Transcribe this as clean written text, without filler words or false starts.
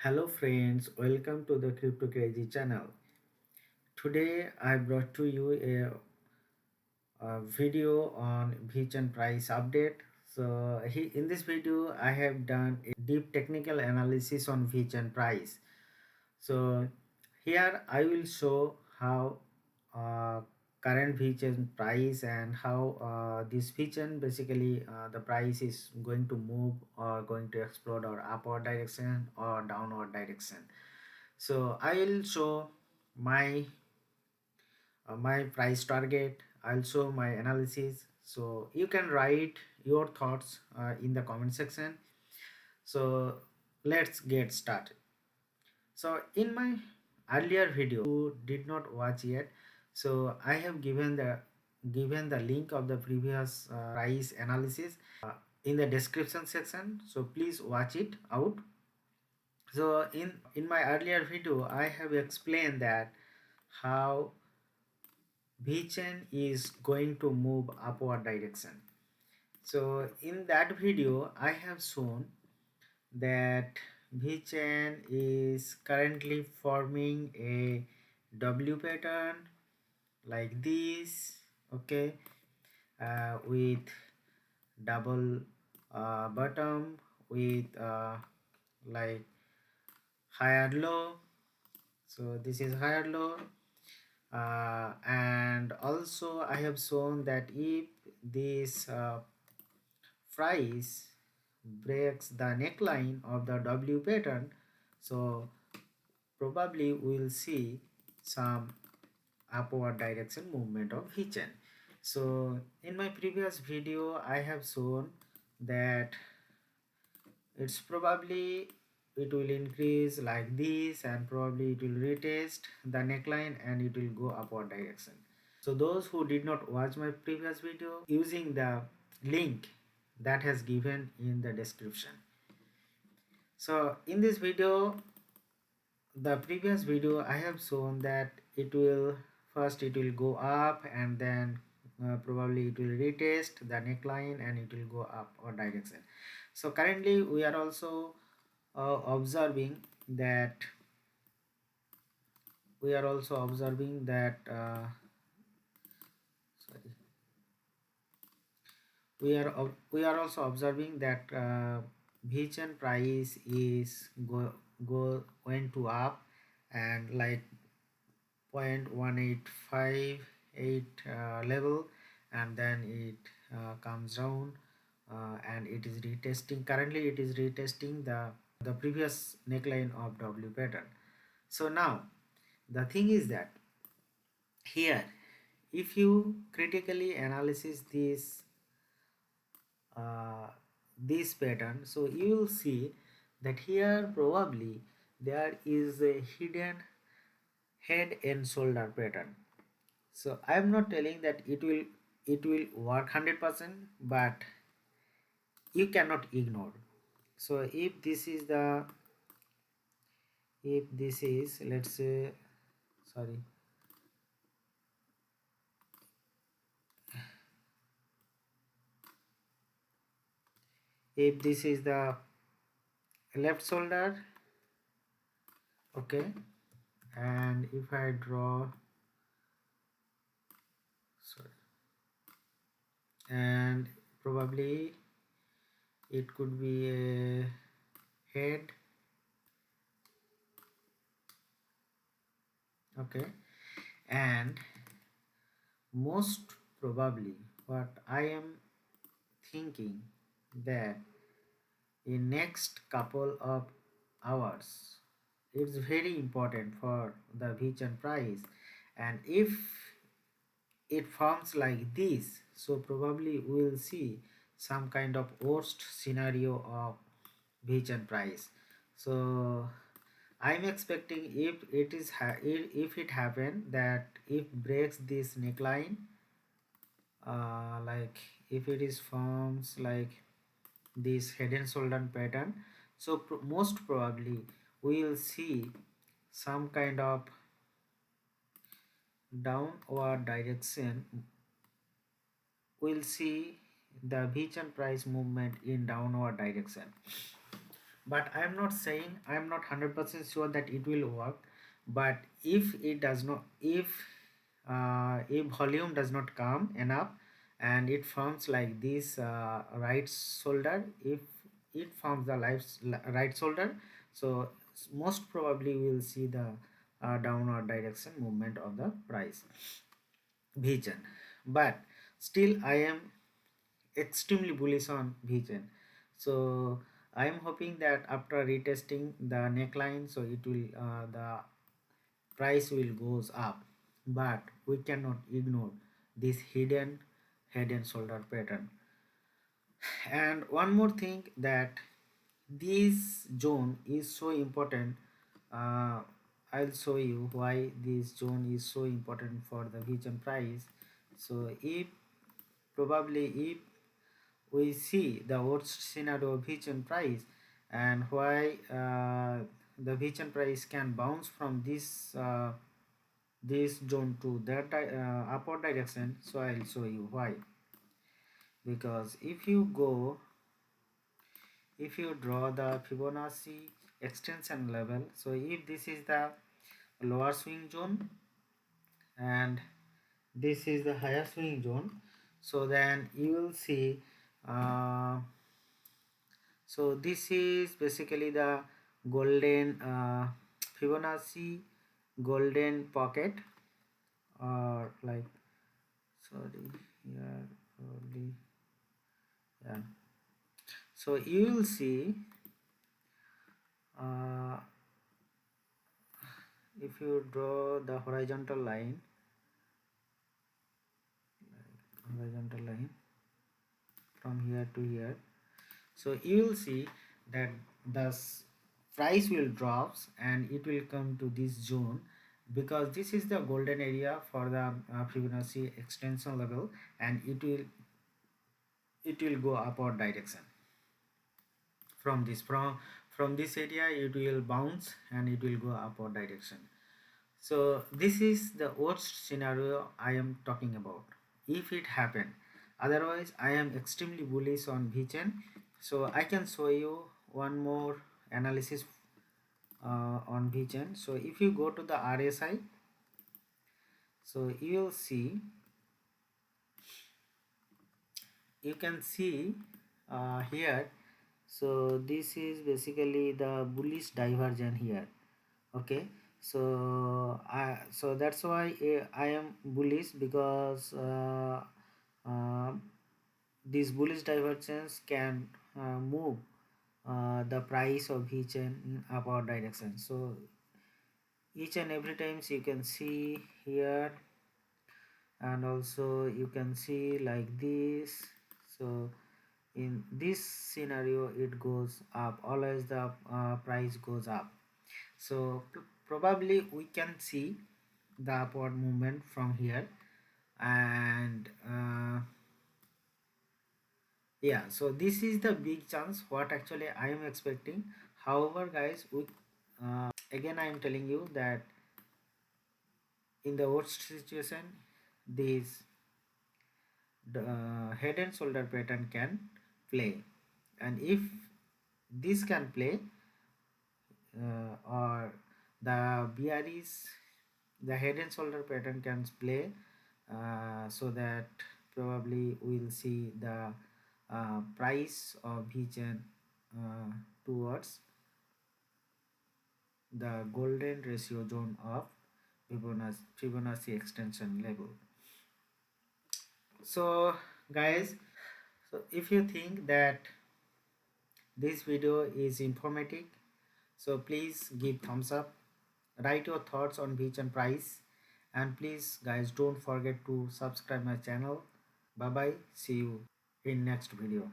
Hello friends, welcome to the Crypto Crazy channel. Today I brought to you a video on VChain price update. In this video I have done a deep technical analysis on VChain price. So here I will show how uh, current VChain price and how this VChain basically the price is going to move or going to explode or upward direction or downward direction. So I will show my my price target. I'll show my analysis, so you can write your thoughts in the comment section. So let's get started. So in my earlier video who did not watch yet, so I have given the link of the previous price analysis in the description section, so please watch it out. So in my earlier video I have explained that how VChain is going to move upward direction. So in that video I have shown that VChain is currently forming a W pattern like this, okay, with double bottom with like higher low. So this is higher low, and also I have shown that if this price breaks the neckline of the W pattern, so probably we will see some upward direction movement of VChain. So in my previous video I have shown that it's probably it will increase like this and probably it will retest the neckline and it will go upward direction. So those who did not watch my previous video, using the link that has given in the description. So in this video, the previous video I have shown that it will first it will go up and then probably it will retest the neckline and it will go up or direction. So currently we are also observing that we are also observing that sorry we are also observing that VChain price is going to up and like 0.1858 level, and then it comes down and it is retesting. Currently it is retesting the previous neckline of W pattern. So now the thing is that here, if you critically analysis uh, this pattern, so you will see that here probably there is a hidden head and shoulder pattern. So I am not telling that it will work 100%, but you cannot ignore. So if this is, let's say, sorry, if this is the left shoulder, okay, and if I draw, sorry, and probably it could be a head, okay, and most probably what I am thinking that in next couple of hours it's very important for the VChain price, and if it forms like this, so probably we will see some kind of worst scenario of VChain price. So I'm expecting if it is if it happen that if breaks this neckline, like if it is forms like this head and shoulder pattern, so most probably we will see some kind of downward direction. We'll see the VChain price movement in downward direction. but I'm not saying, I'm not 100% sure that it will work. But if it does not, if volume does not come enough and it forms like this right shoulder, if it forms the right shoulder, so most probably we will see the downward direction movement of the price vision. But still I am extremely bullish on vision. So I am hoping that after retesting the neckline, so it will the price will goes up. But we cannot ignore this hidden head and shoulder pattern. And one more thing, that this zone is so important. uh, I'll show you why this zone is so important for the vision price. So if probably if we see the worst scenario of vision price, and why the vision price can bounce from this zone to that upward direction. So I'll show you why. Because if you draw the Fibonacci extension level, so if this is the lower swing zone and this is the higher swing zone, so then you will see uh, so this is basically the golden Fibonacci golden pocket, or like, sorry, here probably, yeah. So you will see uh, if you draw the horizontal line from here to here, so you will see that the price will drops and it will come to this zone, because this is the golden area for the Fibonacci extension level, and it will go upward direction from this area. It will bounce and it will go upward direction. So this is the worst scenario I am talking about, if it happened. Otherwise I am extremely bullish on VChain. So I can show you one more analysis on VChain. So if you go to the RSI, so you will see, you can see here. So this is basically the bullish diversion here. Okay, so that's why I am bullish, because this bullish divergence can move the price of each in upward direction. So each and every times you can see here, and also you can see like this. So in this scenario it goes up, always the price goes up. So probably we can see the upward movement from here. And yeah, so this is the big chance what actually I am expecting. However guys, again I am telling you that in the worst situation, this head and shoulder pattern can play. And if this can play, or the BREs, the head and shoulder pattern can play, so that probably we'll see the price of VChain towards the golden ratio zone of Fibonacci extension level. So guys, so if you think that this video is informative, so please give thumbs up, write your thoughts on VChain price, and please guys don't forget to subscribe my channel. Bye bye, see you in next video.